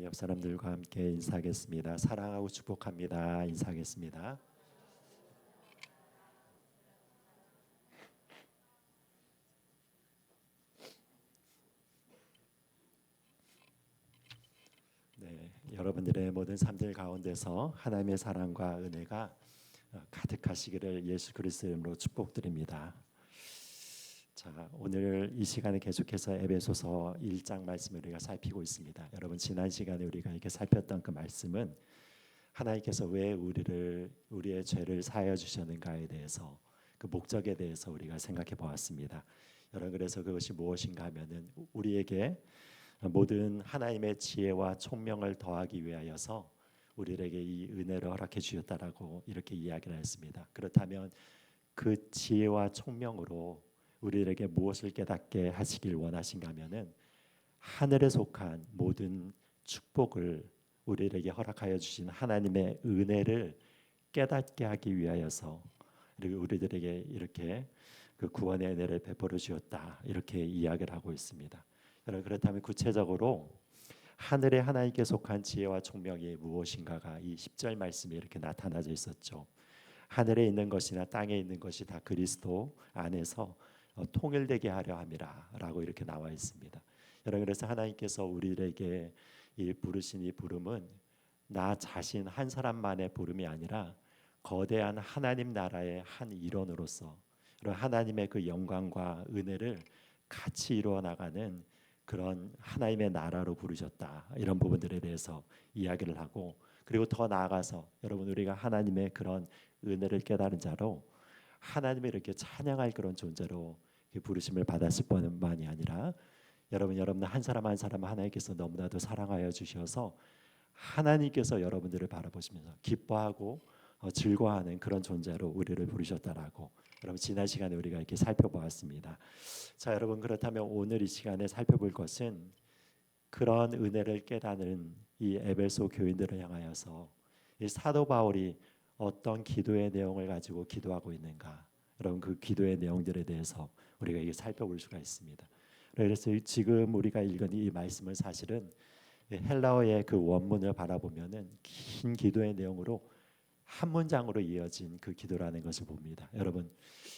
옆 사람들과 함께 인사하겠습니다. 사랑하고 축복합니다. 인사하겠습니다. 네, 여러분들의 모든 삶들 가운데서 하나님의 사랑과 은혜가 가득하시기를 예수 그리스도의 이름으로 축복드립니다. 자, 오늘 이 시간에 계속해서 에베소서 1장 말씀을 우리가 살피고 있습니다. 여러분, 지난 시간에 우리가 이렇게 살폈던 그 말씀은 하나님께서 왜 우리의 죄를 사하여 주셨는가에 대해서, 그 목적에 대해서 우리가 생각해 보았습니다. 여러분, 그래서 그것이 무엇인가 하면은 우리에게 모든 하나님의 지혜와 총명을 더하기 위하여서 우리에게 이 은혜를 허락해 주셨다라고 이렇게 이야기를 했습니다. 그렇다면 그 지혜와 총명으로 우리에게 무엇을 깨닫게 하시길 원하신가 하면은 하늘에 속한 모든 축복을 우리에게 허락하여 주신 하나님의 은혜를 깨닫게 하기 위하여서 그리고 우리들에게 이렇게 그 구원의 은혜를 베풀어 주었다, 이렇게 이야기를 하고 있습니다. 그렇다면 구체적으로 하늘에 하나님께 속한 지혜와 총명이 무엇인가가 이 10절 말씀에 이렇게 나타나져 있었죠. 하늘에 있는 것이나 땅에 있는 것이 다 그리스도 안에서 통일되게 하려 함이라 라고 이렇게 나와 있습니다. 여러분, 그래서 하나님께서 우리에게 이 부르신 이 부름은 나 자신 한 사람만의 부름이 아니라 거대한 하나님 나라의 한 일원으로서 하나님의 그 영광과 은혜를 같이 이루어 나가는 그런 하나님의 나라로 부르셨다, 이런 부분들에 대해서 이야기를 하고, 그리고 더 나아가서 여러분, 우리가 하나님의 그런 은혜를 깨달은 자로 하나님을 이렇게 찬양할 그런 존재로 부르심을 받았을 뿐만이 아니라 여러분 한 사람 한 사람 하나님께서 너무나도 사랑하여 주셔서 하나님께서 여러분들을 바라보시면서 기뻐하고 즐거워하는 그런 존재로 우리를 부르셨다라고 여러분, 지난 시간에 우리가 이렇게 살펴보았습니다. 자, 여러분, 그렇다면 오늘 이 시간에 살펴볼 것은 그런 은혜를 깨닫는 이 에베소 교인들을 향하여서 이 사도 바울이 어떤 기도의 내용을 가지고 기도하고 있는가, 여러분, 그 기도의 내용들에 대해서 우리가 이게 살펴볼 수가 있습니다. 그래서 지금 우리가 읽은 이 말씀은 사실은 헬라어의 그 원문을 바라보면은 긴 기도의 내용으로 한 문장으로 이어진 그 기도라는 것을 봅니다.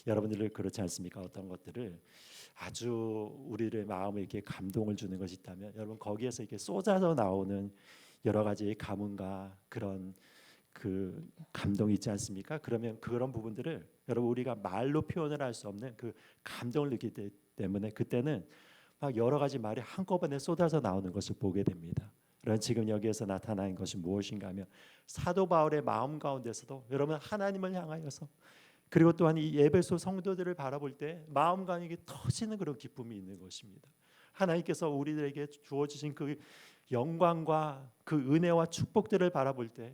여러분들 그렇지 않습니까? 어떤 것들을 아주 우리의 마음에 이렇게 감동을 주는 것이 있다면 여러분, 거기에서 이렇게 쏟아져 나오는 여러 가지 가문과 그런 그 감동이 있지 않습니까? 그러면 그런 부분들을 여러분, 우리가 말로 표현을 할 수 없는 그 감동을 느끼기 때문에 그때는 막 여러 가지 말이 한꺼번에 쏟아져 나오는 것을 보게 됩니다. 그런 지금 여기에서 나타나는 것이 무엇인가 하면 사도 바울의 마음 가운데서도 여러분, 하나님을 향하여서, 그리고 또한 이 에베소 성도들을 바라볼 때 마음 가운데 터지는 그런 기쁨이 있는 것입니다. 하나님께서 우리들에게 주어주신 그 영광과 그 은혜와 축복들을 바라볼 때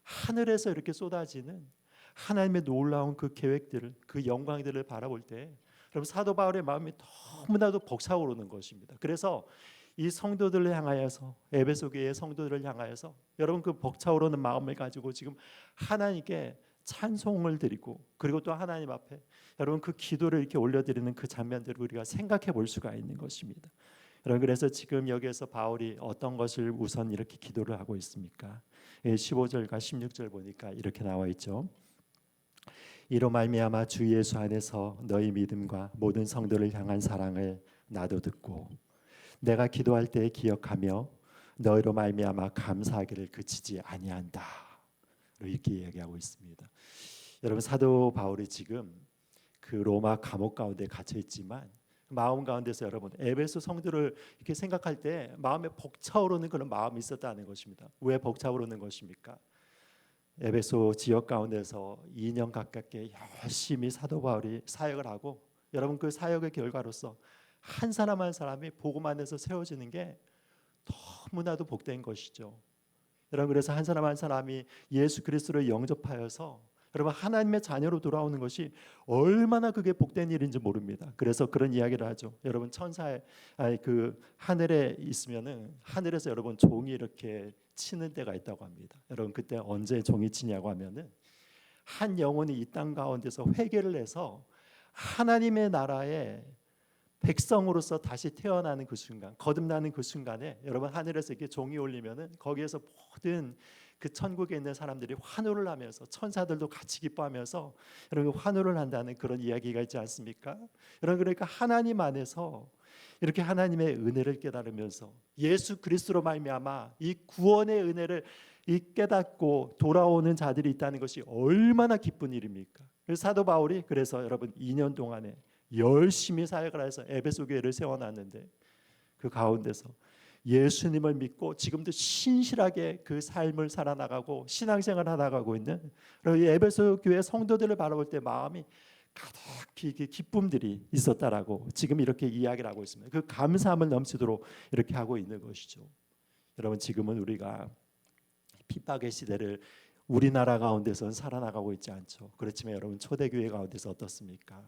하늘에서 이렇게 쏟아지는 하나님의 놀라운 그 계획들을, 그 영광들을 바라볼 때 여러분, 사도 바울의 마음이 너무나도 벅차오르는 것입니다. 그래서 이 성도들을 향하여서, 에베소 교회의 성도들을 향하여서 여러분, 그 벅차오르는 마음을 가지고 지금 하나님께 찬송을 드리고, 그리고 또 하나님 앞에 여러분 그 기도를 이렇게 올려드리는 그 장면들을 우리가 생각해 볼 수가 있는 것입니다. 여러분, 그래서 지금 여기에서 바울이 어떤 것을 우선 이렇게 기도를 하고 있습니까? 15절과 16절 보니까 이렇게 나와 있죠. 이로 말미암아 주 예수 안에서 너희 믿음과 모든 성도를 향한 사랑을 나도 듣고 내가 기도할 때 기억하며 너희로 말미암아 감사하기를 그치지 아니한다, 이렇게 이야기하고 있습니다. 여러분, 사도 바울이 지금 그 로마 감옥 가운데 갇혀 있지만 마음 가운데서 여러분, 에베소 성도를 이렇게 생각할 때 마음에 벅차오르는 그런 마음이 있었다는 것입니다. 왜 벅차오르는 것입니까? 에베소 지역 가운데서 2년 가깝게 열심히 사도 바울이 사역을 하고, 여러분, 그 사역의 결과로서 한 사람 한 사람이 복음 안에서 세워지는 게 너무나도 복된 것이죠. 여러분, 그래서 한 사람 한 사람이 예수 그리스도를 영접하여서 여러분, 하나님의 자녀로 돌아오는 것이 얼마나 그게 복된 일인지 모릅니다. 그래서 그런 이야기를 하죠. 여러분, 천사의 그 하늘에 있으면은 하늘에서 여러분 종이 이렇게 치는 때가 있다고 합니다. 여러분, 그때 언제 종이 치냐고 하면은 한 영혼이 이 땅 가운데서 회개를 해서 하나님의 나라에 백성으로서 다시 태어나는 그 순간, 거듭나는 그 순간에 여러분 하늘에서 이렇게 종이 울리면은 거기에서 모든 그 천국에 있는 사람들이 환호를 하면서 천사들도 같이 기뻐하면서 여러분 환호를 한다는 그런 이야기가 있지 않습니까? 여러분 그러니까 하나님 안에서 이렇게 하나님의 은혜를 깨달으면서 예수 그리스도로 말미암아 이 구원의 은혜를 이 깨닫고 돌아오는 자들이 있다는 것이 얼마나 기쁜 일입니까? 그래서 사도 바울이 그래서 여러분 2년 동안에 열심히 사역을 해서 에베소 교회를 세워놨는데 그 가운데서 예수님을 믿고 지금도 신실하게 그 삶을 살아나가고 신앙생활을 하나가고 있는 이 에베소 교회 성도들을 바라볼 때 마음이 가득히 기쁨들이 있었다라고 지금 이렇게 이야기를 하고 있습니다. 그 감사함을 넘치도록 이렇게 하고 있는 것이죠. 여러분 지금은 우리가 핍박의 시대를 우리나라 가운데서는 살아나가고 있지 않죠. 그렇지만 여러분 초대교회 가운데서 어떻습니까?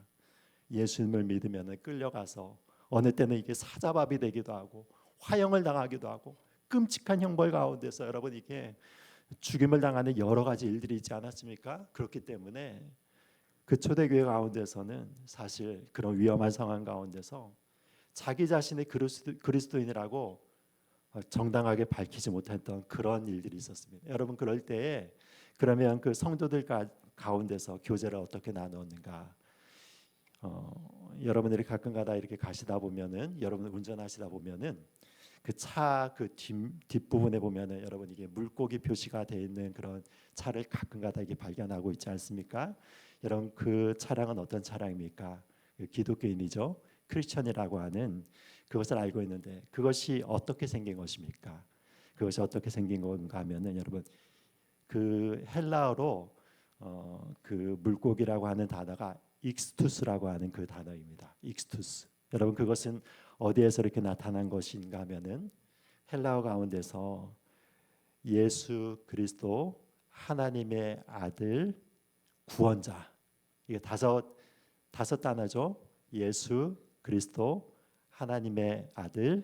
예수님을 믿으면 끌려가서 어느 때는 이게 사자밥이 되기도 하고 화형을 당하기도 하고 끔찍한 형벌 가운데서 여러분 이게 죽임을 당하는 여러 가지 일들이 있지 않았습니까? 그렇기 때문에 그 초대교회 가운데서는 사실 그런 위험한 상황 가운데서 자기 자신의 그리스도인이라고 정당하게 밝히지 못했던 그런 일들이 있었습니다. 여러분 그럴 때에 그러면 그 성도들 가운데서 교제를 어떻게 나누었는가? 여러분들이 가끔가다 이렇게 가시다 보면은 여러분 운전하시다 보면은 그 차 그 뒷부분에 보면은 여러분 이게 물고기 표시가 되어 있는 그런 차를 가끔가다 이게 발견하고 있지 않습니까? 여러분 그 차량은 어떤 차량입니까? 그 기독교인이죠. 크리스천이라고 하는 그것을 알고 있는데 그것이 어떻게 생긴 것입니까? 그것이 어떻게 생긴 건가 하면은 여러분 그 헬라어로 그 물고기라고 하는 단어가 익스투스라고 하는 그 단어입니다. 익스투스. 여러분 그것은 어디에서 이렇게 나타난 것인가 하면은 헬라어 가운데서 예수 그리스도 하나님의 아들 구원자. 이게 다섯 단어죠. 예수 그리스도 하나님의 아들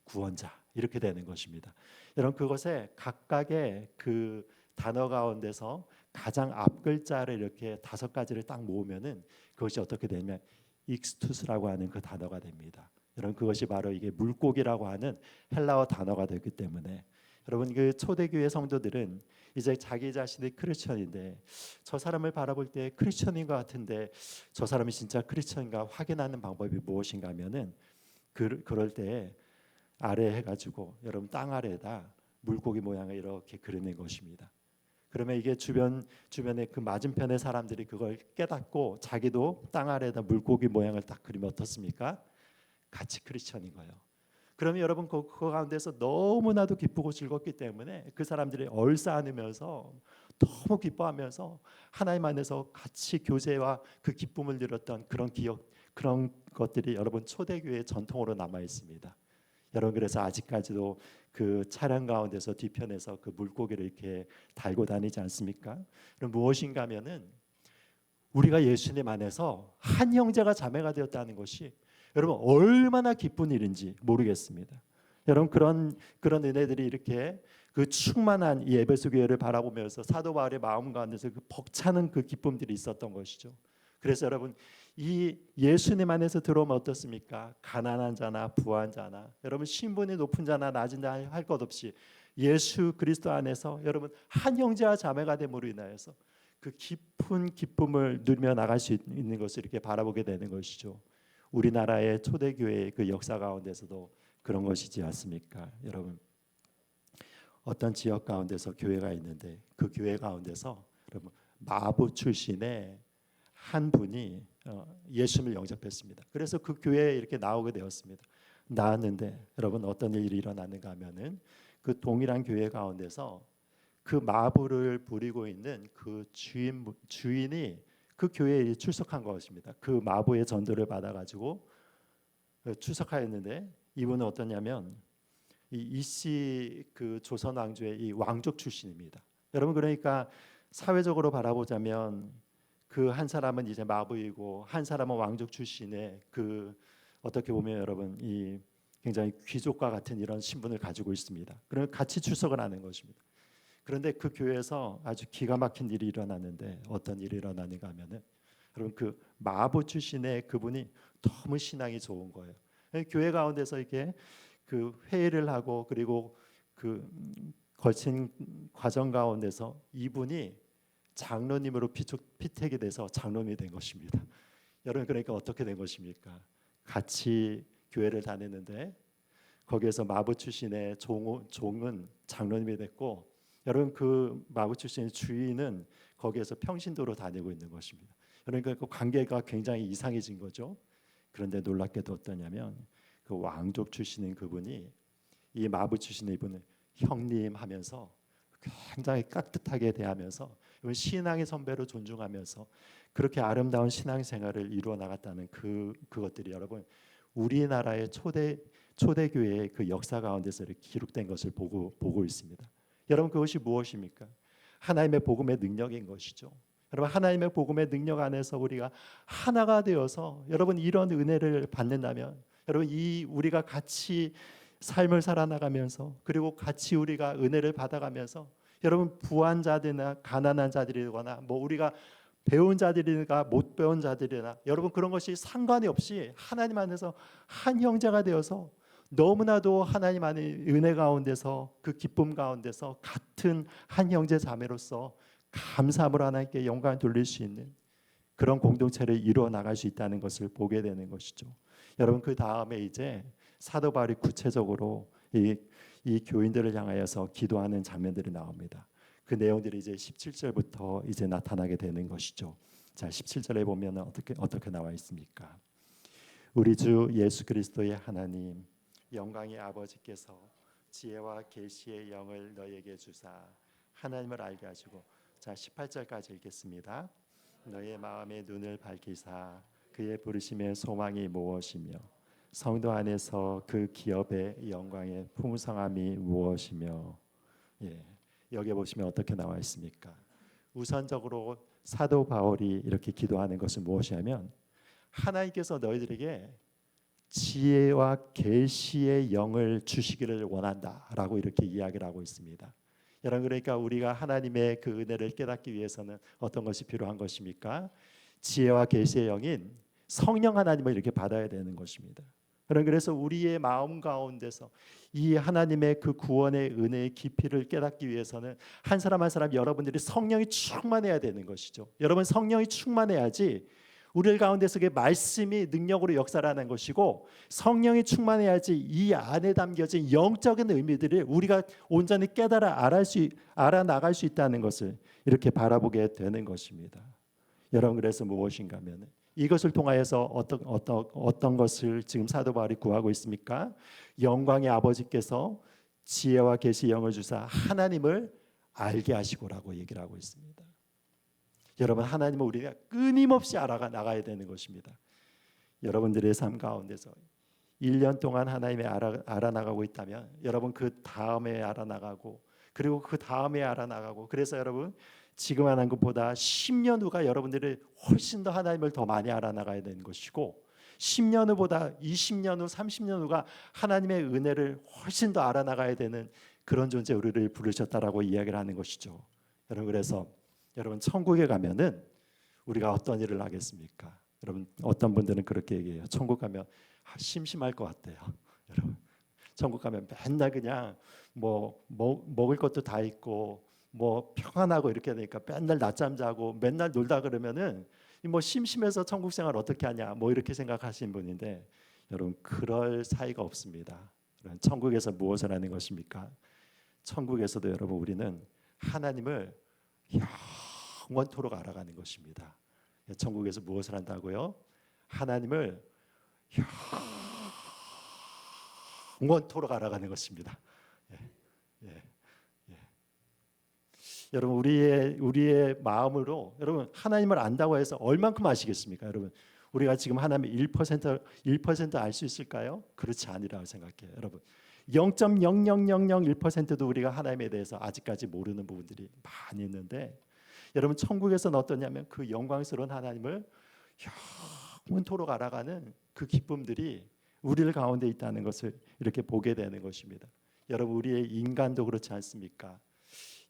구원자 이렇게 되는 것입니다. 여러분 그것에 각각의 그 단어 가운데서 가장 앞 글자를 이렇게 5가지를 딱 모으면은 그것이 어떻게 되냐면 익스투스라고 하는 그 단어가 됩니다. 여러분 그것이 바로 이게 물고기라고 하는 헬라어 단어가 되기 때문에 여러분 그 초대교회 성도들은 이제 자기 자신이 크리스천인데 저 사람을 바라볼 때 크리스천인 것 같은데 저 사람이 진짜 크리스천인가 확인하는 방법이 무엇인가 하면은 그럴 때 아래 해가지고 여러분 땅 아래에다 물고기 모양을 이렇게 그리는 것입니다. 그러면 이게 주변에 그 맞은편의 사람들이 그걸 깨닫고 자기도 땅 아래에다 물고기 모양을 딱 그리면 어떻습니까? 같이 크리스천인 거예요. 그러면 여러분 그 가운데서 너무나도 기쁘고 즐겁기 때문에 그 사람들이 얼싸안으면서 너무 기뻐하면서 하나님 안에서 같이 교제와 그 기쁨을 누렸던 그런 기억 그런 것들이 여러분 초대교회의 전통으로 남아 있습니다. 여러분 그래서 아직까지도 그 차량 가운데서 뒤편에서 그 물고기를 이렇게 달고 다니지 않습니까? 그럼 무엇인가 하면은 우리가 예수님 안에서 한 형제가 자매가 되었다는 것이 여러분 얼마나 기쁜 일인지 모르겠습니다. 여러분 그런 은혜들이 이렇게 그 충만한 이 에베소 교회를 바라보면서 사도 바울의 마음 가운데서 그 벅차는 그 기쁨들이 있었던 것이죠. 그래서 여러분 이 예수님 안에서 들어오면 어떻습니까? 가난한 자나 부한 자나 여러분 신분이 높은 자나 낮은 자 할 것 없이 예수 그리스도 안에서 여러분 한 형제와 자매가 됨으로 인하여서 그 깊은 기쁨을 누리며 나갈 수 있는 것을 이렇게 바라보게 되는 것이죠. 우리나라의 초대교회의 그 역사 가운데서도 그런 것이지 않습니까? 여러분 어떤 지역 가운데서 교회가 있는데 그 교회 가운데서 여러분 마부 출신의 한 분이 예수님을 영접했습니다. 그래서 그 교회에 이렇게 나오게 되었습니다. 나왔는데 여러분 어떤 일이 일어나는가 하면은 그 동일한 교회 가운데서 그 마부를 부리고 있는 그 주인이 그 교회에 출석한 것입니다. 그 마부의 전도를 받아가지고 출석하였는데 이분은 어떠냐면 이씨 그 조선 왕조의 이 왕족 출신입니다. 여러분 그러니까 사회적으로 바라보자면 그 한 사람은 이제 마부이고 한 사람은 왕족 출신의 그 어떻게 보면 여러분 이 굉장히 귀족과 같은 이런 신분을 가지고 있습니다. 그럼 같이 출석을 하는 것입니다. 그런데 그 교회에서 아주 기가 막힌 일이 일어났는데 어떤 일이 일어나는가 하면은 여러분 그 마부 출신의 그분이 너무 신앙이 좋은 거예요. 교회 가운데서 이렇게 그 회의를 하고 그리고 그 거친 과정 가운데서 이분이 장로님으로 피택이 돼서 장로님이 된 것입니다. 여러분, 그러니까 어떻게 된 것입니까? 같이 교회를 다녔는데 거기에서 마부 출신의 종은 장로님이 됐고, 여러분 그 마부 출신의 주인은 거기에서 평신도로 다니고 있는 것입니다. 그러니까 그 관계가 굉장히 이상해진 거죠. 그런데 놀랍게도 어떠냐면 그 왕족 출신인 그분이 이 마부 출신의 이분을 형님 하면서 굉장히 깍듯하게 대하면서 신앙의 선배로 존중하면서 그렇게 아름다운 신앙생활을 이루어 나갔다는 그것들이 여러분 우리나라의 초대교회의 그 역사 가운데서 이렇게 기록된 것을 보고 있습니다. 여러분, 그것이 무엇입니까? 하나님의 복음의 능력인 것이죠. 여러분, 하나님의 복음의 능력 안에서 우리가 하나가 되어서 여러분 이런 은혜를 받는다면, 여러분 이 우리가 같이 삶을 살아나가면서 그리고 같이 우리가 은혜를 받아가면서 여러분 부한 자들이나 가난한 자들이거나 뭐 우리가 배운 자들이나 못 배운 자들이나 여러분 그런 것이 상관이 없이 하나님 안에서 한 형제가 되어서 너무나도 하나님 안의 은혜 가운데서 그 기쁨 가운데서 같은 한 형제 자매로서 감사함으로 하나님께 영광을 돌릴 수 있는 그런 공동체를 이루어 나갈 수 있다는 것을 보게 되는 것이죠. 여러분, 그 다음에 이제 사도 바울이 구체적으로 이 교인들을 향하여서 기도하는 장면들이 나옵니다. 그 내용들이 이제 17절부터 이제 나타나게 되는 것이죠. 자, 17절에 보면 어떻게 나와 있습니까? 우리 주 예수 그리스도의 하나님 영광의 아버지께서 지혜와 계시의 영을 너에게 주사 하나님을 알게 하시고, 자 18절까지 읽겠습니다. 너의 마음의 눈을 밝히사 그의 부르심의 소망이 무엇이며 성도 안에서 그 기업의 영광의 풍성함이 무엇이며. 예, 여기 보시면 어떻게 나와 있습니까? 우선적으로 사도 바울이 이렇게 기도하는 것은 무엇이냐면 하나님께서 너희들에게 지혜와 계시의 영을 주시기를 원한다라고 이렇게 이야기를 하고 있습니다. 여러분, 그러니까 우리가 하나님의 그 은혜를 깨닫기 위해서는 어떤 것이 필요한 것입니까? 지혜와 계시의 영인 성령 하나님을 이렇게 받아야 되는 것입니다. 그래서 우리의 마음 가운데서 이 하나님의 그 구원의 은혜의 깊이를 깨닫기 위해서는 한 사람 한 사람 여러분들이 성령이 충만해야 되는 것이죠. 여러분, 성령이 충만해야지 우리 가운데서 그 말씀이 능력으로 역사하는 것이고, 성령이 충만해야지 이 안에 담겨진 영적인 의미들을 우리가 온전히 알아나갈 수 있다는 것을 이렇게 바라보게 되는 것입니다. 여러분, 그래서 무엇인가 하면 이것을 통하여서 어떤 것을 지금 사도 바울이 구하고 있습니까? 영광의 아버지께서 지혜와 계시의 영을 주사 하나님을 알게 하시고라고 얘기를 하고 있습니다. 여러분, 하나님은 우리가 끊임없이 나가야 되는 것입니다. 여러분들의 삶 가운데서 1년 동안 하나님을 알아나가고 있다면 여러분 그 다음에 알아나가고 그리고 그 다음에 알아나가고, 그래서 여러분 지금 하는 것보다 10년 후가 여러분들이 훨씬 더 하나님을 더 많이 알아나가야 되는 것이고, 10년 후보다 20년 후 30년 후가 하나님의 은혜를 훨씬 더 알아나가야 되는 그런 존재 우리를 부르셨다라고 이야기를 하는 것이죠. 여러분, 그래서 여러분 천국에 가면은 우리가 어떤 일을 하겠습니까? 여러분, 어떤 분들은 그렇게 얘기해요. 천국 가면 심심할 것 같대요. 여러분, 천국 가면 맨날 그냥 먹을 것도 다 있고 평안하고 이렇게 되니까 맨날 낮잠 자고 맨날 놀다 그러면은 심심해서 천국 생활 어떻게 하냐 이렇게 생각하시는 분인데, 여러분 그럴 사이가 없습니다. 천국에서 무엇을 하는 것입니까? 천국에서도 여러분 우리는 하나님을 영원토록 알아가는 것입니다. 천국에서 무엇을 한다고요? 하나님을 영원토록 알아가는 것입니다. 예, 예, 예. 여러분, 우리의 마음으로 여러분 하나님을 안다고 해서 얼만큼 아시겠습니까? 여러분, 우리가 지금 하나님을 1% 알 수 있을까요? 그렇지 않으라고 생각해요. 여러분, 0.00001%도 우리가 하나님에 대해서 아직까지 모르는 부분들이 많이 있는데, 여러분 천국에서는 어떠냐면 그 영광스러운 하나님을 영원토록 알아가는 그 기쁨들이 우리를 가운데 있다는 것을 이렇게 보게 되는 것입니다. 여러분, 우리의 인간도 그렇지 않습니까?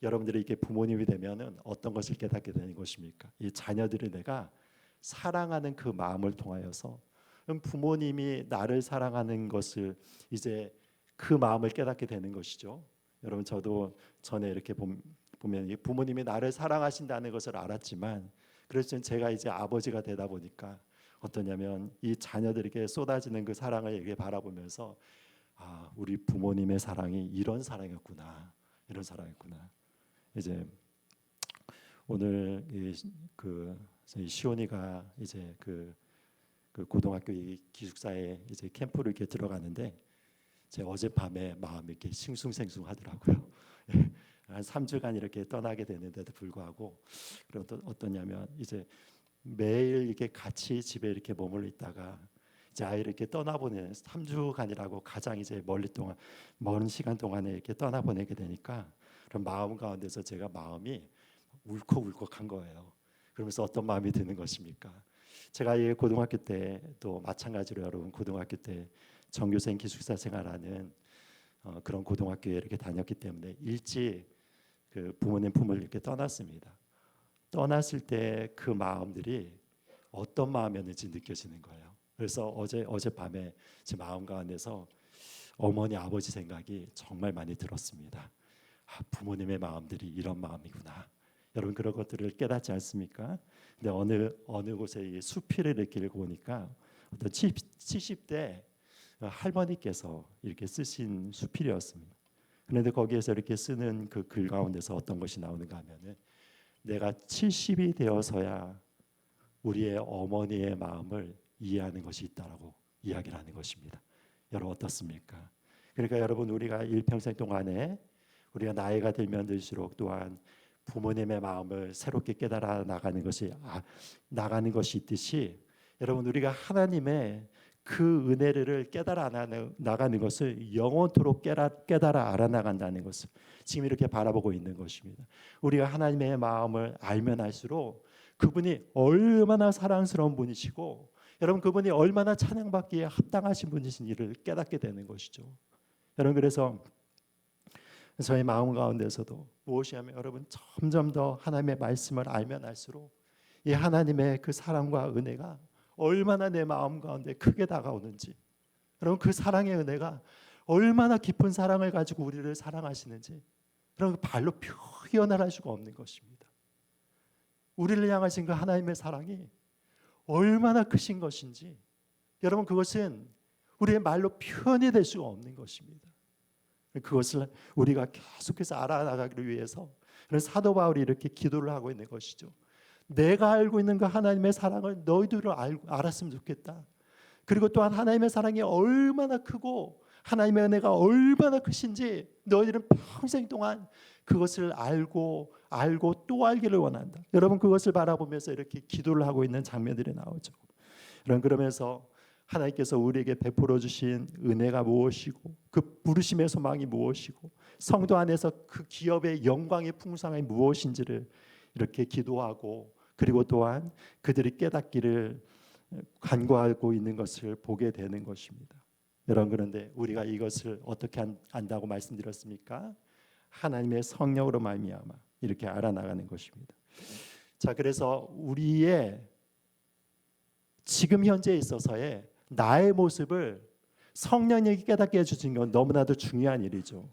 여러분들이 이렇게 부모님이 되면은 어떤 것을 깨닫게 되는 것입니까? 이 자녀들을 내가 사랑하는 그 마음을 통하여서 그럼 부모님이 나를 사랑하는 것을 이제 그 마음을 깨닫게 되는 것이죠. 여러분 저도 전에 이렇게 보면 부모님이 나를 사랑하신다는 것을 알았지만 그래서 제가 이제 아버지가 되다 보니까 어떠냐면 이 자녀들에게 쏟아지는 그 사랑을 이렇게 바라보면서 아, 우리 부모님의 사랑이 이런 사랑이었구나. 이런 사랑이었구나. 이제 오늘 그 시온이가 이제 그 고등학교 이 기숙사에 이제 캠프를 이렇게 들어가는데 제 어젯밤에 마음이 이렇게 싱숭생숭하더라고요. 한 3주간 이렇게 떠나게 되는데도 불구하고 그리고 또 어떠냐면 이제 매일 이렇게 같이 집에 이렇게 머물러 있다가 이제 아이를 이렇게 떠나보내는 3주간이라고 가장 이제 먼 시간 동안에 이렇게 떠나보내게 되니까 그런 마음 가운데서 제가 마음이 울컥울컥한 거예요. 그러면서 어떤 마음이 드는 것입니까? 제가 이 고등학교 때 또 마찬가지로 여러분 고등학교 때 정교생 기숙사 생활하는 그런 고등학교에 이렇게 다녔기 때문에 일찍 그 부모님 품을 이렇게 떠났습니다. 떠났을 때 그 마음들이 어떤 마음이었는지 느껴지는 거예요. 그래서 어젯밤에 제 마음 가운데서 어머니 아버지 생각이 정말 많이 들었습니다. 아, 부모님의 마음들이 이런 마음이구나. 여러분 그런 것들을 깨닫지 않습니까? 근데 어느 곳에 이 수필을 이렇게 읽어보니까 어떤 70대 할머니께서 이렇게 쓰신 수필이었습니다. 그런데 거기에서 이렇게 쓰는 그 글 가운데서 어떤 것이 나오는가 하면은 내가 70이 되어서야 우리의 어머니의 마음을 이해하는 것이 있다라고 이야기를 하는 것입니다. 여러분 어떻습니까? 그러니까 여러분 우리가 일평생 동안에 우리가 나이가 들면 들수록 또한 부모님의 마음을 새롭게 깨달아 나가는 것이 있듯이 여러분 우리가 하나님의 그 은혜를 깨달아 나가는 것을 영원토록 깨달아 알아나간다는 것을 지금 이렇게 바라보고 있는 것입니다. 우리가 하나님의 마음을 알면 알수록 그분이 얼마나 사랑스러운 분이시고 여러분 그분이 얼마나 찬양받기에 합당하신 분이신지를 깨닫게 되는 것이죠. 여러분 그래서 저희 마음 가운데서도 무엇이 하면 여러분 점점 더 하나님의 말씀을 알면 알수록 이 하나님의 그 사랑과 은혜가 얼마나 내 마음 가운데 크게 다가오는지 여러분 그 사랑의 은혜가 얼마나 깊은 사랑을 가지고 우리를 사랑하시는지 여러분 발로 표현을 할 수가 없는 것입니다. 우리를 향하신 그 하나님의 사랑이 얼마나 크신 것인지 여러분 그것은 우리의 말로 표현이 될 수가 없는 것입니다. 그것을 우리가 계속해서 알아나가기 위해서 사도 바울이 이렇게 기도를 하고 있는 것이죠. 내가 알고 있는 그 하나님의 사랑을 너희들을 알았으면 좋겠다. 그리고 또한 하나님의 사랑이 얼마나 크고 하나님의 은혜가 얼마나 크신지 너희들은 평생 동안 그것을 알고 또 알기를 원한다. 여러분 그것을 바라보면서 이렇게 기도를 하고 있는 장면들이 나오죠. 그러면서 하나님께서 우리에게 베풀어 주신 은혜가 무엇이고 그 부르심의 소망이 무엇이고 성도 안에서 그 기업의 영광의 풍성함이 무엇인지를 이렇게 기도하고 그리고 또한 그들이 깨닫기를 간구하고 있는 것을 보게 되는 것입니다. 여러분 그런데 우리가 이것을 어떻게 안다고 말씀드렸습니까? 하나님의 성령으로 말미암아 이렇게 알아나가는 것입니다. 자, 그래서 우리의 지금 현재에 있어서의 나의 모습을 성령님이 깨닫게 해주신 건 너무나도 중요한 일이죠.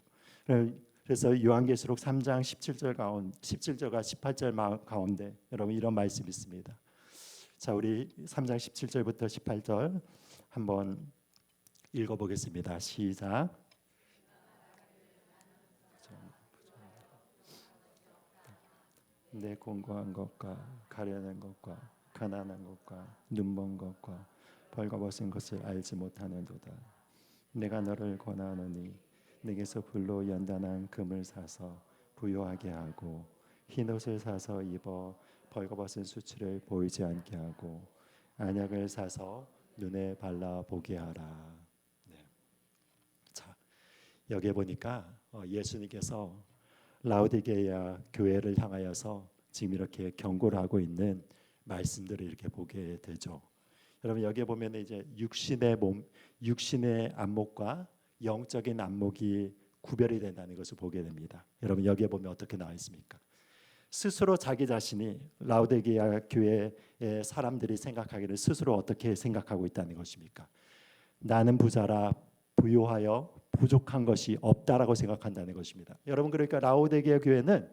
그래서 요한계시록 3장 17절과 18절 가운데 여러분 이런 말씀이 있습니다. 자, 우리 3장 17절부터 18절 한번 읽어보겠습니다. 시작. 내 공고한 것과 가련한 것과 가난한 것과 눈먼 것과 벌거벗은 것을 알지 못하는도다. 내가 너를 권하노니 내게서 불로 연단한 금을 사서 부요하게 하고 흰옷을 사서 입어 벌거벗은 수치를 보이지 않게 하고 안약을 사서 눈에 발라 보게 하라. 네. 자, 여기에 보니까 예수님께서 라오디게아 교회를 향하여서 지금 이렇게 경고를 하고 있는 말씀들을 이렇게 보게 되죠. 여러분 여기에 보면 이제 육신의 안목과 영적인 안목이 구별이 된다는 것을 보게 됩니다. 여러분 여기에 보면 어떻게 나와 있습니까? 스스로 자기 자신이 라오디게아 교회의 사람들이 생각하기를 스스로 어떻게 생각하고 있다는 것입니까? 나는 부자라 부요하여 부족한 것이 없다라고 생각한다는 것입니다. 여러분, 그러니까 라오디게아 교회는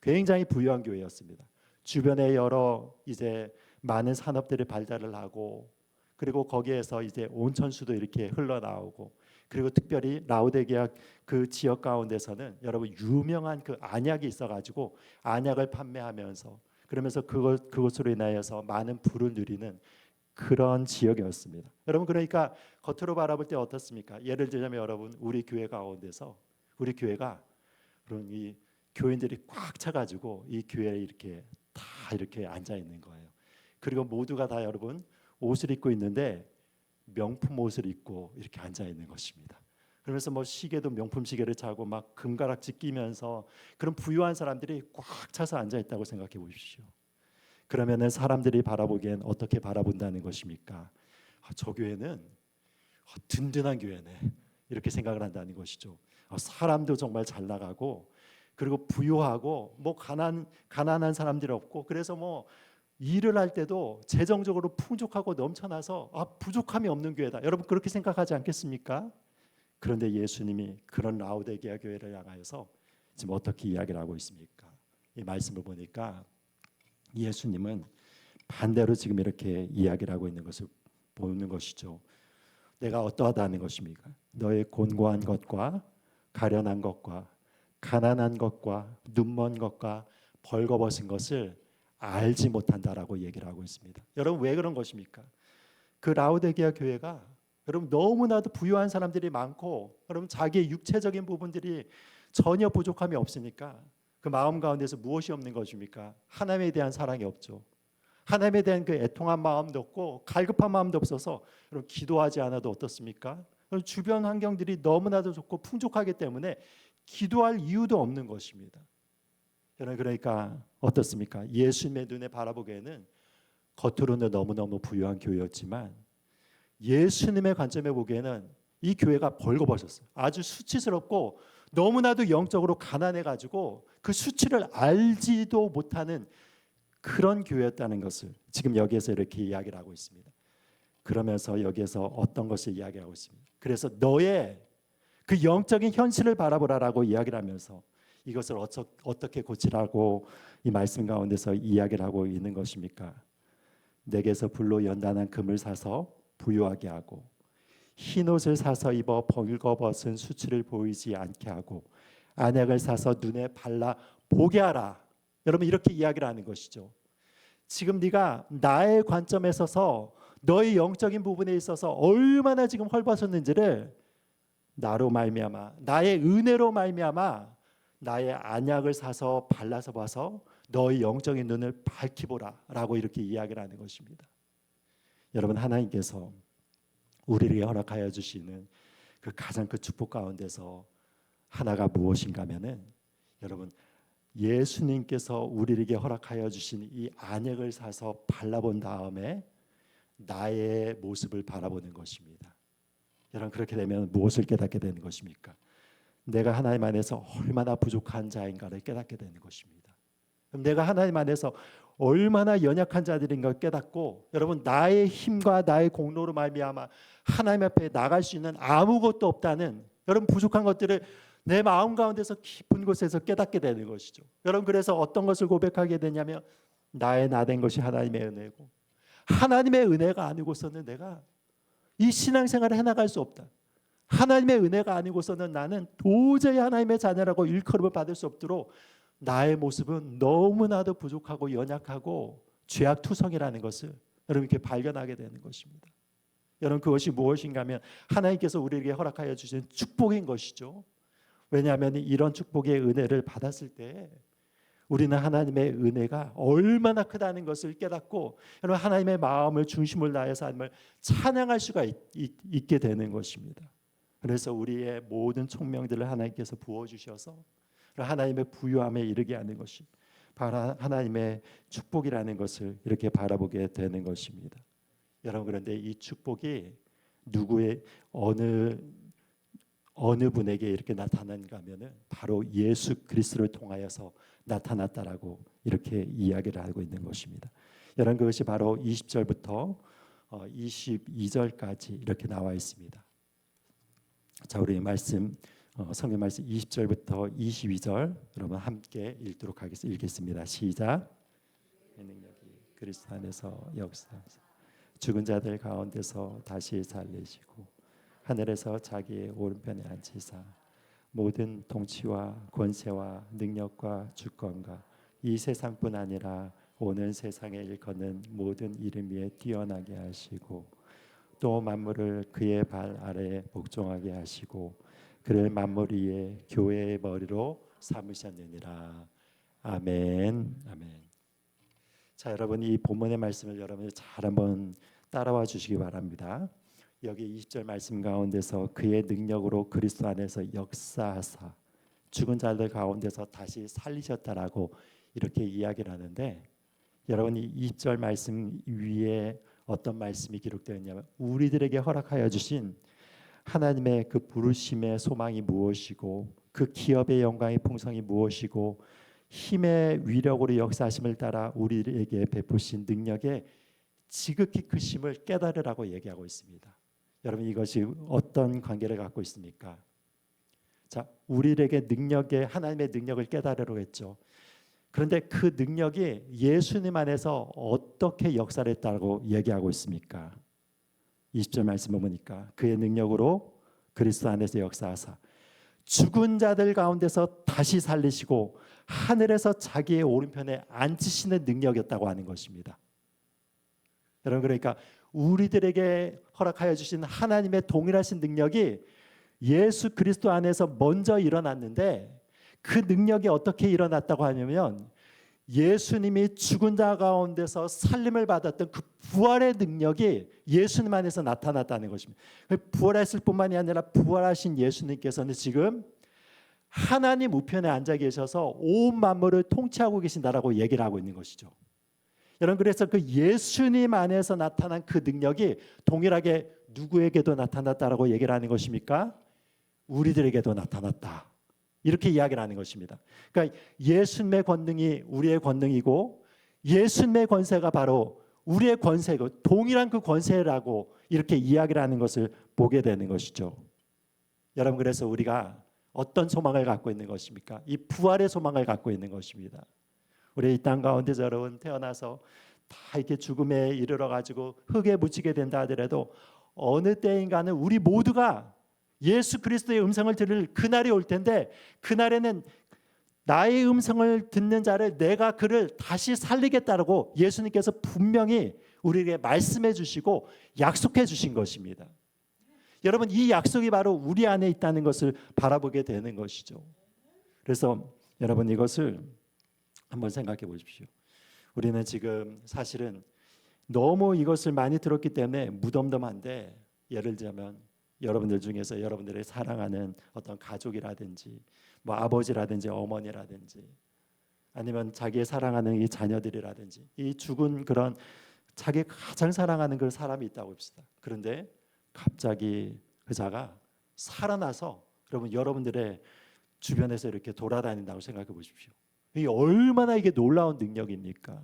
굉장히 부유한 교회였습니다. 주변에 여러 이제 많은 산업들이 발달을 하고, 그리고 거기에서 이제 온천수도 이렇게 흘러나오고, 그리고 특별히 라오디게아 그 지역 가운데서는 여러분 유명한 그 안약이 있어가지고 안약을 판매하면서, 그러면서 그것으로 인하여서 많은 부를 누리는 그런 지역이었습니다. 여러분, 그러니까 겉으로 바라볼 때 어떻습니까? 예를 들자면 여러분, 우리 교회 가운데서 우리 교회가 그런 이 교인들이 꽉 차가지고 이 교회에 이렇게 다 이렇게 앉아 있는 거예요. 그리고 모두가 다 여러분 옷을 입고 있는데 명품 옷을 입고 이렇게 앉아 있는 것입니다. 그러면서 뭐 시계도 명품 시계를 차고 막 금가락지 끼면서 그런 부유한 사람들이 꽉 차서 앉아 있다고 생각해 보십시오. 그러면은 사람들이 바라보기엔 어떻게 바라본다는 것입니까? 저 교회는 든든한 교회네, 이렇게 생각을 한다는 것이죠. 사람도 정말 잘 나가고, 그리고 부유하고, 뭐 가난한 사람들이 없고, 그래서 뭐 일을 할 때도 재정적으로 풍족하고 넘쳐나서 부족함이 없는 교회다. 여러분 그렇게 생각하지 않겠습니까? 그런데 예수님이 그런 라오디게아 교회를 향하여서 지금 어떻게 이야기를 하고 있습니까? 이 말씀을 보니까 예수님은 반대로 지금 이렇게 이야기를 하고 있는 것을 보는 것이죠. 내가 어떠하다는 것입니까? 너의 곤고한 것과 가련한 것과 가난한 것과 눈먼 것과 벌거벗은 것을 알지 못한다라고 얘기를 하고 있습니다. 여러분 왜 그런 것입니까? 그 라오디게아 교회가 여러분 너무나도 부유한 사람들이 많고, 여러분 자기의 육체적인 부분들이 전혀 부족함이 없으니까 그 마음 가운데서 무엇이 없는 것입니까? 하나님에 대한 사랑이 없죠. 하나님에 대한 그 애통한 마음도 없고 갈급한 마음도 없어서 여러분 기도하지 않아도 어떻습니까? 주변 환경들이 너무나도 좋고 풍족하기 때문에 기도할 이유도 없는 것입니다. 여러분 그러니까 어떻습니까? 예수님의 눈에 바라보기에는 겉으로는 너무너무 부유한 교회였지만 예수님의 관점에 보기에는 이 교회가 벌거벗었어요. 아주 수치스럽고 너무나도 영적으로 가난해가지고 그 수치를 알지도 못하는 그런 교회였다는 것을 지금 여기에서 이렇게 이야기를 하고 있습니다. 그러면서 여기에서 어떤 것을 이야기하고 있습니다. 그래서 너의 그 영적인 현실을 바라보라라고 이야기를 하면서 이것을 어떻게 고치라고 이 말씀 가운데서 이야기를 하고 있는 것입니까? 내게서 불로 연단한 금을 사서 부유하게 하고 흰옷을 사서 입어 벌거벗은 수치를 보이지 않게 하고 안약을 사서 눈에 발라 보게 하라. 여러분 이렇게 이야기를 하는 것이죠. 지금 네가 나의 관점에 서서 너의 영적인 부분에 있어서 얼마나 지금 헐벗었는지를 나로 말미암아 나의 은혜로 말미암아 나의 안약을 사서 발라서 봐서 너의 영적인 눈을 밝히 보라라고 이렇게 이야기를 하는 것입니다. 여러분 하나님께서 우리에게 허락하여 주시는 그 가장 큰 축복 가운데서 하나가 무엇인가 하면은 여러분 예수님께서 우리에게 허락하여 주신 이 안약을 사서 발라본 다음에 나의 모습을 바라보는 것입니다. 여러분 그렇게 되면 무엇을 깨닫게 되는 것입니까? 내가 하나님 안에서 얼마나 부족한 자인가를 깨닫게 되는 것입니다. 그럼 내가 하나님 안에서 얼마나 연약한 자들인가 깨닫고, 여러분 나의 힘과 나의 공로로 말미암아 하나님 앞에 나갈 수 있는 아무것도 없다는 여러분 부족한 것들을 내 마음 가운데서 깊은 곳에서 깨닫게 되는 것이죠. 여러분 그래서 어떤 것을 고백하게 되냐면 나의 나된 것이 하나님의 은혜고, 하나님의 은혜가 아니고서는 내가 이 신앙생활을 해나갈 수 없다. 하나님의 은혜가 아니고서는 나는 도저히 하나님의 자녀라고 일컬음을 받을 수 없도록 나의 모습은 너무나도 부족하고 연약하고 죄악투성이라는 것을 여러분 이렇게 발견하게 되는 것입니다. 여러분 그것이 무엇인가 하면 하나님께서 우리에게 허락하여 주신 축복인 것이죠. 왜냐하면 이런 축복의 은혜를 받았을 때 우리는 하나님의 은혜가 얼마나 크다는 것을 깨닫고 여러분 하나님의 마음을 중심을 다해서 하나님을 찬양할 수가 있게 되는 것입니다. 그래서 우리의 모든 총명들을 하나님께서 부어주셔서 하나님의 부유함에 이르게 하는 것이 바로 하나님의 축복이라는 것을 이렇게 바라보게 되는 것입니다. 여러분 그런데 이 축복이 누구의 어느 분에게 이렇게 나타난가 하면은 바로 예수 그리스도를 통하여서 나타났다라고 이렇게 이야기를 하고 있는 것입니다. 여러분, 그것이 바로 20절부터 22절까지 이렇게 나와 있습니다. 자, 우리 말씀 성경 말씀 20절부터 22절 여러분 함께 읽도록 하겠습니다. 읽겠습니다. 시작. 그 능력이 그리스도 안에서 역사하사 죽은 자들 가운데서 다시 살리시고 하늘에서 자기의 오른편에 앉히사 모든 통치와 권세와 능력과 주권과 이 세상뿐 아니라 오는 세상에 일컫는 모든 이름 위에 뛰어나게 하시고 또 만물을 그의 발 아래에 복종하게 하시고 그를 만물 위에 교회의 머리로 삼으셨느니라. 아멘. 아멘. 자, 여러분, 이 본문의 말씀을 여러분이 잘 한번 따라와 주시기 바랍니다. 여기 20절 말씀 가운데서 그의 능력으로 그리스도 안에서 역사하사 죽은 자들 가운데서 다시 살리셨다라고 이렇게 이야기를 하는데, 여러분 이 20절 말씀 위에 어떤 말씀이 기록되어 있냐면 우리들에게 허락하여 주신 하나님의 그 부르심의 소망이 무엇이고 그 기업의 영광의 풍성이 무엇이고 힘의 위력으로 역사하심을 따라 우리에게 베푸신 능력의 지극히 크심을 깨달으라고 얘기하고 있습니다. 여러분, 이것이 어떤 관계를 갖고 있습니까? 자, 우리에게 능력의 하나님의 능력을 깨달으라고 했죠. 그런데 그 능력이 예수님 안에서 어떻게 역사를 했다고 얘기하고 있습니까? 20절 말씀을 보니까 그의 능력으로 그리스도 안에서 역사하사 죽은 자들 가운데서 다시 살리시고 하늘에서 자기의 오른편에 앉히시는 능력이었다고 하는 것입니다. 여러분, 그러니까 우리들에게 허락하여 주신 하나님의 동일하신 능력이 예수 그리스도 안에서 먼저 일어났는데 그 능력이 어떻게 일어났다고 하냐면 예수님이 죽은 자 가운데서 살림을 받았던 그 부활의 능력이 예수님 안에서 나타났다는 것입니다. 부활했을 뿐만이 아니라 부활하신 예수님께서는 지금 하나님 우편에 앉아 계셔서 온 만물을 통치하고 계신다라고 얘기를 하고 있는 것이죠. 여러분, 그래서 그 예수님 안에서 나타난 그 능력이 동일하게 누구에게도 나타났다라고 얘기를 하는 것입니까? 우리들에게도 나타났다. 이렇게 이야기를 하는 것입니다. 그러니까 예수님의 권능이 우리의 권능이고 예수님의 권세가 바로 우리의 권세고 동일한 그 권세라고 이렇게 이야기를 하는 것을 보게 되는 것이죠. 여러분, 그래서 우리가 어떤 소망을 갖고 있는 것입니까? 이 부활의 소망을 갖고 있는 것입니다. 우리 이 땅 가운데서 여러분 태어나서 다 이렇게 죽음에 이르러 가지고 흙에 묻히게 된다 하더라도 어느 때인가는 우리 모두가 예수 그리스도의 음성을 들을 그날이 올 텐데 그날에는 나의 음성을 듣는 자를 내가 그를 다시 살리겠다라고 예수님께서 분명히 우리에게 말씀해 주시고 약속해 주신 것입니다. 여러분, 이 약속이 바로 우리 안에 있다는 것을 바라보게 되는 것이죠. 그래서 여러분, 이것을 한번 생각해 보십시오. 우리는 지금 사실은 너무 이것을 많이 들었기 때문에 무덤덤한데, 예를 들자면 여러분들 중에서 여러분들의 사랑하는 어떤 가족이라든지 뭐 아버지라든지 어머니라든지 아니면 자기의 사랑하는 이 자녀들이라든지 이 죽은 그런 자기 가장 사랑하는 그 사람이 있다고 합시다. 그런데 갑자기 그 자가 살아나서 여러분들의 주변에서 이렇게 돌아다닌다고 생각해 보십시오. 이게 얼마나 이게 놀라운 능력입니까?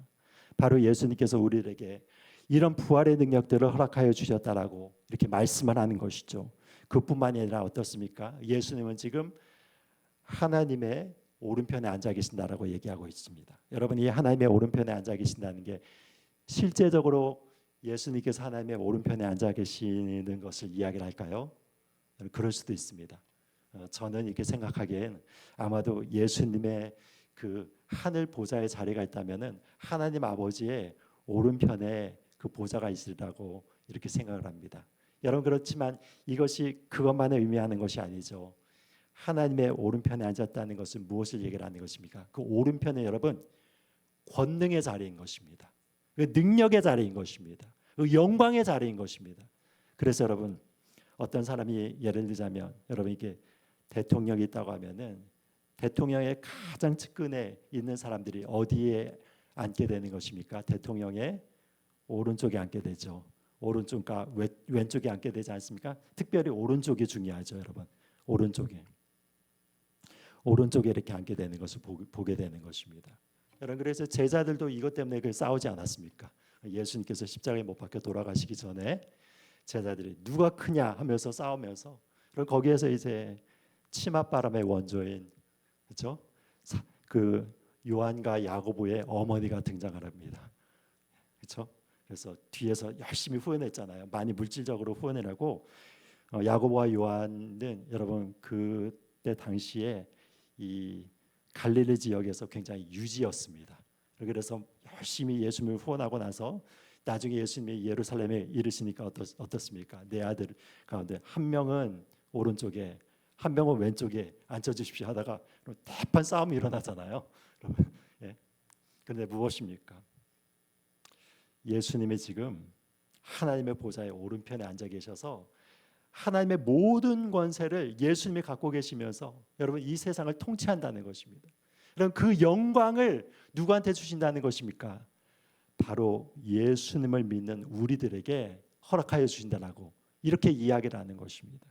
바로 예수님께서 우리에게 이런 부활의 능력들을 허락하여 주셨다라고 이렇게 말씀을 하는 것이죠. 그뿐만이 아니라 어떻습니까? 예수님은 지금 하나님의 오른편에 앉아 계신다라고 얘기하고 있습니다. 여러분, 이 하나님의 오른편에 앉아 계신다는 게 실제적으로 예수님께서 하나님의 오른편에 앉아 계시는 것을 이야기를 할까요? 그럴 수도 있습니다. 저는 이렇게 생각하기엔 아마도 예수님의 그 하늘 보좌의 자리가 있다면은 하나님 아버지의 오른편에 그 보좌가 있으리라고 이렇게 생각을 합니다. 여러분, 그렇지만 이것이 그것만을 의미하는 것이 아니죠. 하나님의 오른편에 앉았다는 것은 무엇을 얘기를 하는 것입니까? 그 오른편에 여러분 권능의 자리인 것입니다. 그 능력의 자리인 것입니다. 그 영광의 자리인 것입니다. 그래서 여러분, 어떤 사람이 예를 들자면 여러분 이게 대통령이 있다고 하면은 대통령의 가장 측근에 있는 사람들이 어디에 앉게 되는 것입니까? 대통령의 오른쪽에 앉게 되죠. 오른쪽과 왼쪽에 앉게 되지 않습니까? 특별히 오른쪽이 중요하죠, 여러분. 오른쪽에 이렇게 앉게 되는 것을 보게 되는 것입니다. 여러분, 그래서 제자들도 이것 때문에 싸우지 않았습니까? 예수님께서 십자가에 못 박혀 돌아가시기 전에 제자들이 누가 크냐 하면서 싸우면서, 그리고 거기에서 이제 치맛바람의 원조인, 그렇죠? 그 요한과 야고보의 어머니가 등장을 합니다. 그렇죠? 그래서 뒤에서 열심히 후원했잖아요. 많이 물질적으로 후원을 하고, 야고보와 요한은 여러분 그때 당시에 이 갈릴리 지역에서 굉장히 유지였습니다. 그래서 열심히 예수님을 후원하고 나서 나중에 예수님이 예루살렘에 이르시니까 어떻습니까? 내 아들 가운데 한 명은 오른쪽에 한 명은 왼쪽에 앉혀주십시오 하다가 대판 싸움이 일어나잖아요. 예. 그런데 무엇입니까? 예수님이 지금 하나님의 보좌의 오른편에 앉아 계셔서 하나님의 모든 권세를 예수님이 갖고 계시면서 여러분 이 세상을 통치한다는 것입니다. 그럼 그 영광을 누구한테 주신다는 것입니까? 바로 예수님을 믿는 우리들에게 허락하여 주신다라고 이렇게 이야기를 하는 것입니다.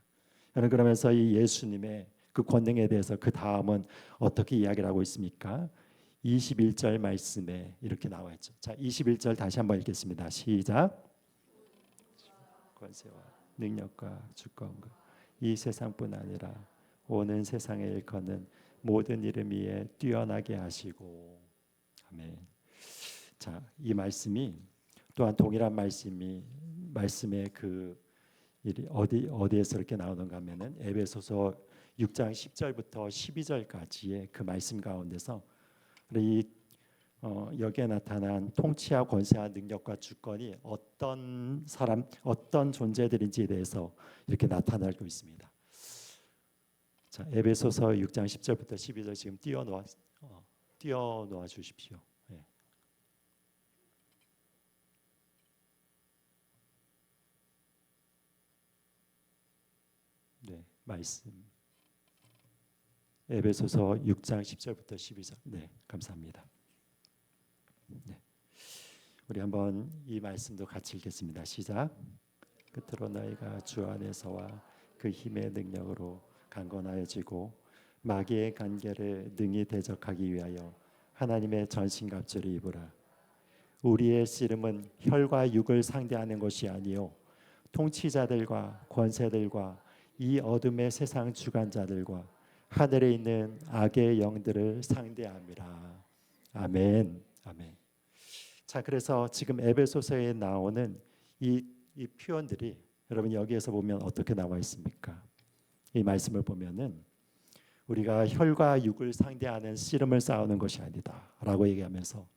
여러분, 그러면서 이 예수님의 그 권능에 대해서 그 다음은 어떻게 이야기를 하고 있습니까? 21절 말씀에 이렇게 나와 있죠. 자, 21절 다시 한번 읽겠습니다. 시작. 권세와 능력과 주권과 이 세상뿐 아니라 오는 세상에 일컫는 모든 이름 위에 뛰어나게 하시고. 아멘. 자, 이 말씀이 또한 동일한 말씀의 그 일이 어디에서 이렇게 나오는가 하면은 에베소서 6장 10절부터 12절까지의 그 말씀 가운데서 여기에 나타난 통치와 권세와 능력과 주권이 어떤 사람, 어떤 존재들인지에 대해서 이렇게 나타나고 있습니다. 자, 에베소서 6장 10절부터 12절 지금 띄워놓아 주십시오. 네. 네, 말씀. 에베소서 6장 10절부터 12절. 네, 감사합니다. 네. 우리 한번 이 말씀도 같이 읽겠습니다. 시작. 끝으로 너희가 주 안에서와 그 힘의 능력으로 강건하여지고 마귀의 간계를 능히 대적하기 위하여 하나님의 전신갑주를 입으라. 우리의 씨름은 혈과 육을 상대하는 것이 아니요 통치자들과 권세들과 이 어둠의 세상 주관자들과 하늘에 있는 악의 영들을 상대함이라. 아멘. 아멘. 자, 그래서 지금 에베소서에 나오는 이 표현들이 여러분 여기에서 보면 어떻게 나와 있습니까? 이 말씀을 보면은 우리가 혈과 육을 상대하는 씨름을 싸우는 것이 아니다라고 얘기하면서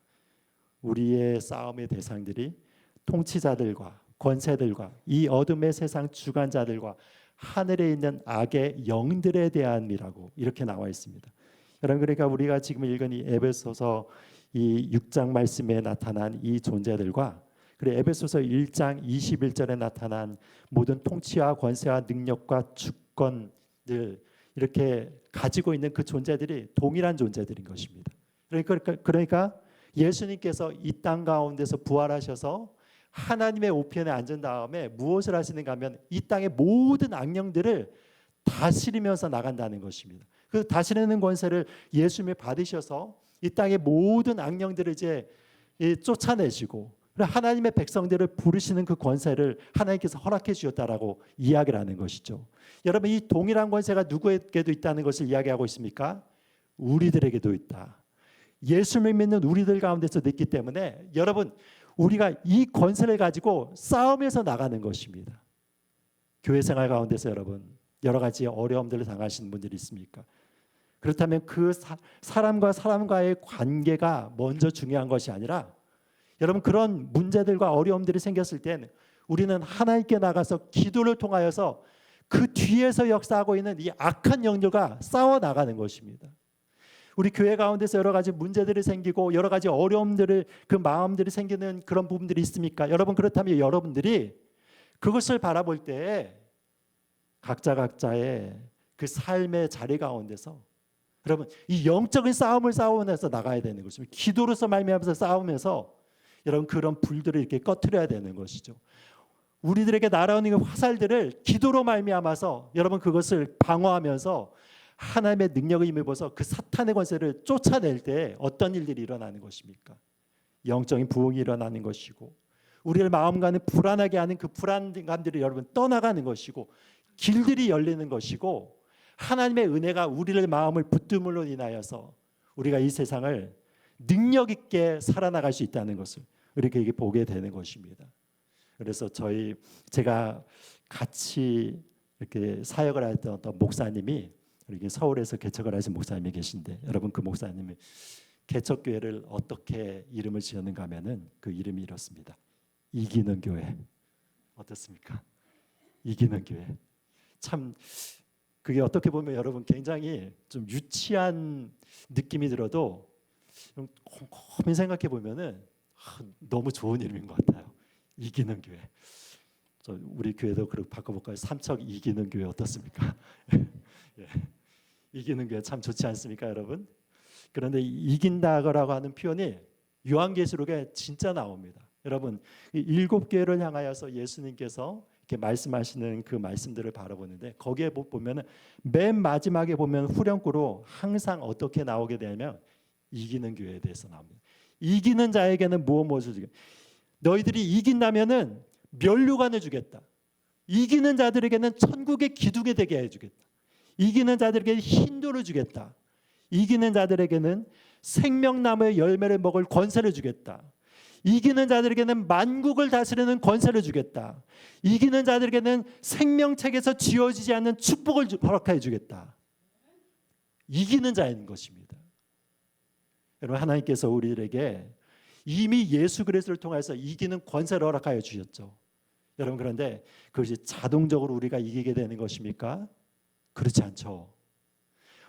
우리의 싸움의 대상들이 통치자들과 권세들과 이 어둠의 세상 주관자들과 하늘에 있는 악의 영들에 대한이라고 이렇게 나와 있습니다. 여러분, 그러니까 우리가 지금 읽은 이 에베소서 이 6장 말씀에 나타난 이 존재들과 그리고 에베소서 1장 21절에 나타난 모든 통치와 권세와 능력과 주권들 이렇게 가지고 있는 그 존재들이 동일한 존재들인 것입니다. 그러니까 예수님께서 이 땅 가운데서 부활하셔서 하나님의 우편에 앉은 다음에 무엇을 하시는가 하면 이 땅의 모든 악령들을 다스리면서 나간다는 것입니다. 그 다스리는 권세를 예수님이 받으셔서 이 땅의 모든 악령들을 이제 쫓아내시고 하나님의 백성들을 부르시는 그 권세를 하나님께서 허락해 주셨다라고 이야기를 하는 것이죠. 여러분, 이 동일한 권세가 누구에게도 있다는 것을 이야기하고 있습니까? 우리들에게도 있다. 예수를 믿는 우리들 가운데서 있기 때문에 여러분, 우리가 이 권세를 가지고 싸움에서 나가는 것입니다. 교회 생활 가운데서 여러분 여러 가지 어려움들을 당하시는 분들이 있습니까? 그렇다면 그 사람과 사람과의 관계가 먼저 중요한 것이 아니라 여러분 그런 문제들과 어려움들이 생겼을 땐 우리는 하나님께 나가서 기도를 통하여서 그 뒤에서 역사하고 있는 이 악한 영들과 싸워 나가는 것입니다. 우리 교회 가운데서 여러 가지 문제들이 생기고 여러 가지 어려움들을 그 마음들이 생기는 그런 부분들이 있습니까? 여러분, 그렇다면 여러분들이 그것을 바라볼 때 각자의 그 삶의 자리 가운데서 여러분 이 영적인 싸움을 싸우면서 나가야 되는 것입니다. 기도로서 말미암아서 싸우면서 여러분 그런 불들을 이렇게 꺼트려야 되는 것이죠. 우리들에게 날아오는 그 화살들을 기도로 말미암아서 여러분 그것을 방어하면서 하나님의 능력을 힘입어서 그 사탄의 권세를 쫓아낼 때 어떤 일들이 일어나는 것입니까? 영적인 부흥이 일어나는 것이고 우리의 마음과는 불안하게 하는 그 불안감들이 여러분 떠나가는 것이고 길들이 열리는 것이고 하나님의 은혜가 우리의 마음을 붙듦으로 인하여서 우리가 이 세상을 능력 있게 살아나갈 수 있다는 것을 우리에게 보게 되는 것입니다. 그래서 제가 같이 이렇게 사역을 했던 어떤 목사님이 이렇게 서울에서 개척을 하신 목사님이 계신데 여러분 그 목사님이 개척교회를 어떻게 이름을 지었는가 하면은 그 이름이 이렇습니다. 이기는 교회. 어떻습니까? 이기는 교회. 참 그게 어떻게 보면 여러분 굉장히 좀 유치한 느낌이 들어도 곰곰이 생각해 보면은 너무 좋은 이름인 것 같아요. 이기는 교회. 우리 교회도 그렇게 바꿔볼까요? 삼척 이기는 교회 어떻습니까? 예. 이기는 교회 참 좋지 않습니까, 여러분? 그런데 이긴다라고 하는 표현이 요한계시록에 진짜 나옵니다. 여러분, 이 7교회를 향하여서 예수님께서 이렇게 말씀하시는 그 말씀들을 바라보는데 거기에 보면은 맨 마지막에 보면 후렴구로 항상 어떻게 나오게 되냐면 이기는 교회에 대해서 나옵니다. 이기는 자에게는 무엇을 주겠다. 너희들이 이긴다면은 면류관을 주겠다. 이기는 자들에게는 천국의 기둥이 되게 해주겠다. 이기는 자들에게 흰돌을 주겠다. 이기는 자들에게는 생명나무의 열매를 먹을 권세를 주겠다. 이기는 자들에게는 만국을 다스리는 권세를 주겠다. 이기는 자들에게는 생명책에서 지워지지 않는 축복을 허락해 주겠다. 이기는 자인 것입니다. 여러분 하나님께서 우리들에게 이미 예수 그리스도를 통해서 이기는 권세를 허락하여 주셨죠. 여러분 그런데 그것이 자동적으로 우리가 이기게 되는 것입니까? 그렇지 않죠.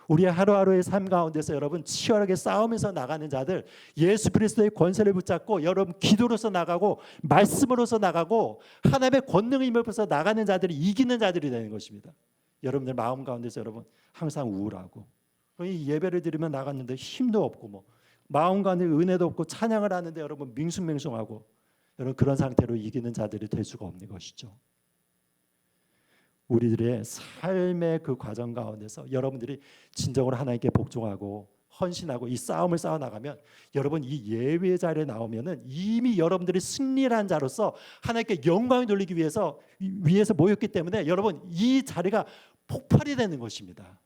우리의 하루하루의 삶 가운데서 여러분 치열하게 싸우면서 나가는 자들 예수 그리스도의 권세를 붙잡고 여러분 기도로서 나가고 말씀으로서 나가고 하나님의 권능을 힘입어서 나가는 자들이 이기는 자들이 되는 것입니다. 여러분들 마음 가운데서 여러분 항상 우울하고 이 예배를 드리면 나갔는데 힘도 없고 뭐 마음 가운데 은혜도 없고 찬양을 하는데 여러분 밍숭맹숭하고 여러분 그런 상태로 이기는 자들이 될 수가 없는 것이죠. 우리들의 삶의 그 과정 가운데서 여러분들이 진정으로 하나님께 복종하고 헌신하고 이 싸움을 싸워 나가면 여러분 이 예외의 자리에 나오면은 이미 여러분들이 승리한 자로서 하나님께 영광을 돌리기 위해서 모였기 때문에 여러분 이 자리가 폭발이 되는 것입니다.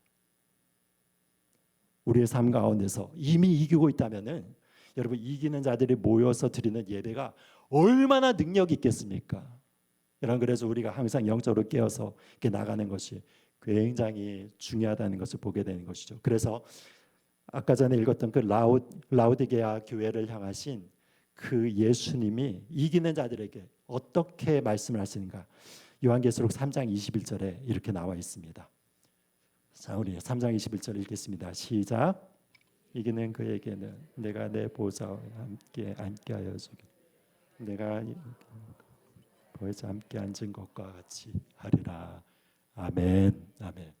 우리의 삶 가운데서 이미 이기고 있다면은 여러분 이기는 자들이 모여서 드리는 예배가 얼마나 능력이 있겠습니까? 여러분 그래서 우리가 항상 영적으로 깨어서 이렇게 나가는 것이 굉장히 중요하다는 것을 보게 되는 것이죠. 그래서 아까 전에 읽었던 그 라우디게아 교회를 향하신 그 예수님이 이기는 자들에게 어떻게 말씀을 하시는가? 요한계시록 3장 21절에 이렇게 나와 있습니다. 자, 우리 3장 21절 읽겠습니다. 시작. 이기는 그에게는 내가 내 보좌와 함께 앉게 하여 주겠다. 내가 보좌 함께 앉은 것과 같이 하리라. 아멘. 아멘.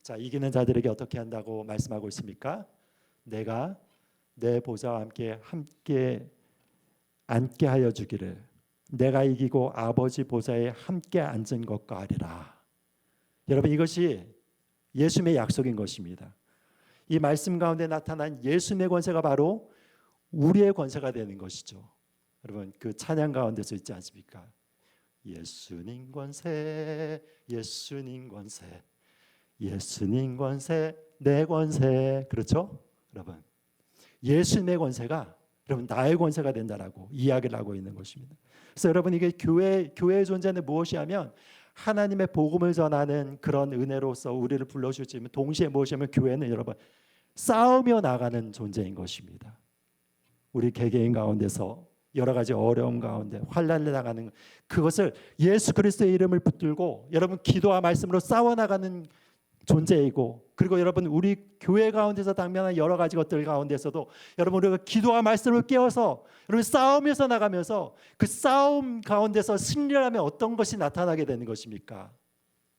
자, 이기는 자들에게 어떻게 한다고 말씀하고 있습니까? 내가 내 보좌와 함께 앉게 하여 주기를 내가 이기고 아버지 보좌에 함께 앉은 것과 하리라. 여러분 이것이 예수님의 약속인 것입니다. 이 말씀 가운데 나타난 예수님의 권세가 바로 우리의 권세가 되는 것이죠. 여러분 그 찬양 가운데서 있지 않습니까? 예수님 권세, 예수님 권세, 예수님 권세, 내 권세. 그렇죠? 여러분 예수님의 권세가 여러분 나의 권세가 된다라고 이야기를 하고 있는 것입니다. 그래서 여러분 이게 교회의 존재는 무엇이 하면 하나님의 복음을 전하는 그런 은혜로서 우리를 불러주시지만 동시에 무엇이냐면 교회는 여러분 싸우며 나가는 존재인 것입니다. 우리 개개인 가운데서 여러 가지 어려움 가운데 환난을 당하는 그것을 예수 그리스도의 이름을 붙들고 여러분 기도와 말씀으로 싸워나가는 존재이고 그리고 여러분 우리 교회 가운데서 당면한 여러 가지 것들 가운데서도 여러분 우리가 기도와 말씀을 깨워서 여러분 싸우면서 나가면서 그 싸움 가운데서 승리를 하면 어떤 것이 나타나게 되는 것입니까?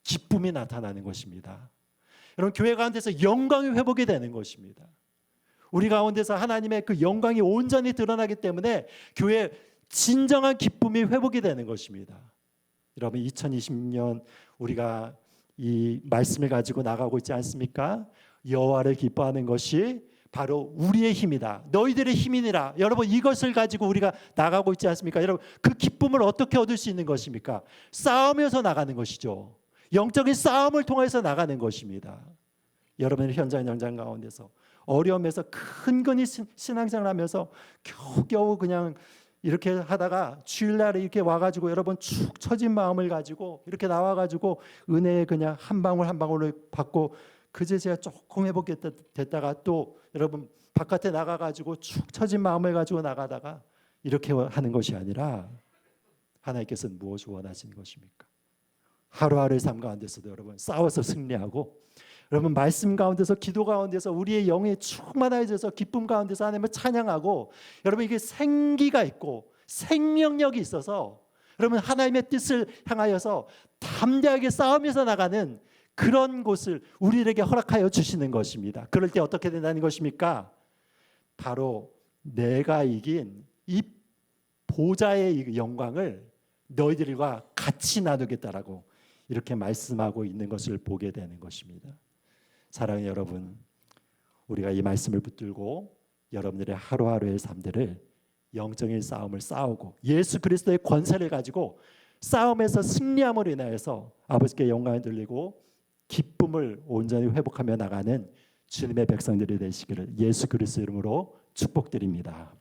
기쁨이 나타나는 것입니다. 여러분 교회 가운데서 영광이 회복이 되는 것입니다. 우리 가운데서 하나님의 그 영광이 온전히 드러나기 때문에 교회에 진정한 기쁨이 회복이 되는 것입니다. 여러분 2020년 우리가 이 말씀을 가지고 나가고 있지 않습니까? 여호와를 기뻐하는 것이 바로 우리의 힘이다. 너희들의 힘이니라. 여러분 이것을 가지고 우리가 나가고 있지 않습니까? 여러분 그 기쁨을 어떻게 얻을 수 있는 것입니까? 싸우면서 나가는 것이죠. 영적인 싸움을 통해서 나가는 것입니다. 여러분의 현장 가운데서 어려움에서 근근히 신앙생활 하면서 겨우겨우 그냥 이렇게 하다가 주일날에 이렇게 와가지고 여러분 축 처진 마음을 가지고 이렇게 나와가지고 은혜에 그냥 한 방울 한 방울을 받고 그제 제가 조금 회복됐다가 또 여러분 바깥에 나가가지고 축 처진 마음을 가지고 나가다가 이렇게 하는 것이 아니라 하나님께서는 무엇을 원하시는 것입니까? 하루하루의 삶 가운데서도 여러분 싸워서 승리하고 여러분 말씀 가운데서 기도 가운데서 우리의 영이 충만해져서 기쁨 가운데서 하나님을 찬양하고 여러분 이게 생기가 있고 생명력이 있어서 여러분 하나님의 뜻을 향하여서 담대하게 싸우면서 나가는 그런 곳을 우리에게 허락하여 주시는 것입니다. 그럴 때 어떻게 된다는 것입니까? 바로 내가 이긴 이 보좌의 영광을 너희들과 같이 나누겠다라고 이렇게 말씀하고 있는 것을 보게 되는 것입니다. 사랑하는 여러분, 우리가 이 말씀을 붙들고 여러분들의 하루하루의 삶들을 영적인 싸움을 싸우고 예수 그리스도의 권세를 가지고 싸움에서 승리함으로 인하여서 아버지께 영광을 돌리고 기쁨을 온전히 회복하며 나가는 주님의 백성들이 되시기를 예수 그리스도 이름으로 축복드립니다.